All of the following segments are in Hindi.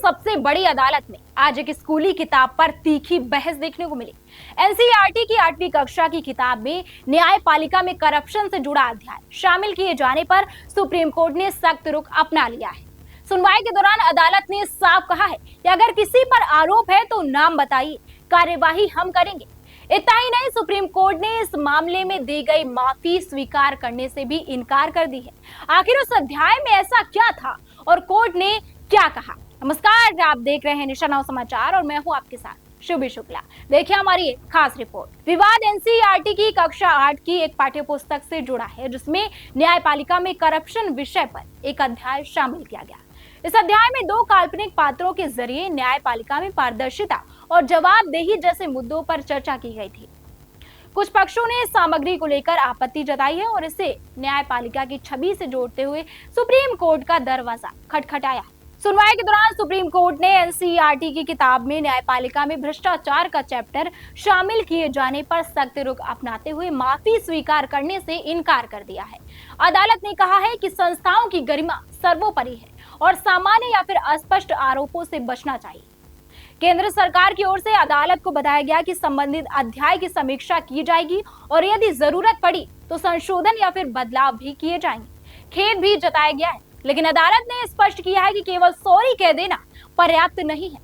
सबसे बड़ी अदालत में आज एक स्कूली किताब पर तीखी बहस देखने को मिली। एनसीईआरटी की 8वीं कक्षा की किताब में न्यायपालिका में करप्शन से जुड़ा अध्याय शामिल किए जाने पर सुप्रीम कोर्ट ने सख्त रुख अपना लिया है। सुनवाई के दौरान अदालत ने साफ कहा है कि अगर किसी पर आरोप है तो नाम बताइए, कार्यवाही हम करेंगे। इतना ही नहीं, सुप्रीम कोर्ट ने इस मामले में दी गई माफी स्वीकार करने से भी इनकार कर दी है। आखिर उस अध्याय में ऐसा क्या था और कोर्ट ने क्या कहा? नमस्कार, आप देख रहे हैं निशा नाउ समाचार और मैं हूं आपके साथ शुभी शुक्ला। देखिए हमारी एक खास रिपोर्ट। विवाद एनसीईआरटी की कक्षा 8 की एक पाठ्य पुस्तक से जुड़ा है, जिसमें न्यायपालिका में करप्शन विषय पर एक अध्याय शामिल किया गया। इस अध्याय में 2 काल्पनिक पात्रों के जरिए न्यायपालिका में पारदर्शिता और जवाबदेही जैसे मुद्दों पर चर्चा की गई थी। कुछ पक्षों ने इस सामग्री को लेकर आपत्ति जताई है और इसे न्यायपालिका की छवि से जोड़ते हुए सुप्रीम कोर्ट का दरवाजा खटखटाया। सुनवाई के दौरान सुप्रीम कोर्ट ने एनसीईआरटी की किताब में न्यायपालिका में भ्रष्टाचार का चैप्टर शामिल किए जाने पर सख्त रुख अपनाते हुए माफी स्वीकार करने से इनकार कर दिया है। अदालत ने कहा है कि संस्थाओं की गरिमा सर्वोपरि है और सामान्य या फिर अस्पष्ट आरोपों से बचना चाहिए। केंद्र सरकार की ओर से अदालत को बताया गया कि संबंधित अध्याय की समीक्षा की जाएगी और यदि जरूरत पड़ी तो संशोधन या फिर बदलाव भी किए जाएंगे। खेद भी जताया गया है, लेकिन अदालत ने स्पष्ट किया है कि केवल सॉरी कह देना पर्याप्त नहीं है।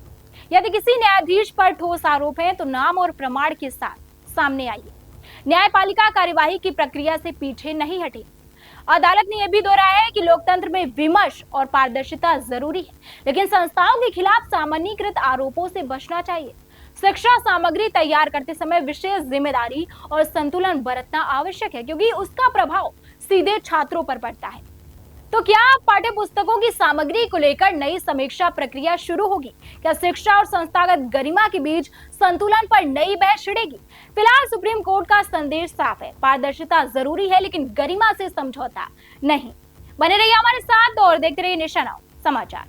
यदि किसी न्यायाधीश पर ठोस आरोप है तो नाम और प्रमाण के साथ सामने आइए। न्यायपालिका कार्यवाही की प्रक्रिया से पीछे नहीं हटे। अदालत ने यह भी दोहराया है कि लोकतंत्र में विमर्श और पारदर्शिता जरूरी है, लेकिन संस्थाओं के खिलाफ सामान्यीकृत आरोपों से बचना चाहिए। शिक्षा सामग्री तैयार करते समय विशेष जिम्मेदारी और संतुलन बरतना आवश्यक है, क्योंकि उसका प्रभाव सीधे छात्रों पर पड़ता है। तो क्या पाठ्य पुस्तकों की सामग्री को लेकर नई समीक्षा प्रक्रिया शुरू होगी? क्या शिक्षा और संस्थागत गरिमा के बीच संतुलन पर नई बहस छिड़ेगी? फिलहाल सुप्रीम कोर्ट का संदेश साफ है, पारदर्शिता जरूरी है लेकिन गरिमा से समझौता नहीं। बने रहिए हमारे साथ और देखते रहिए निशा नाउ समाचार।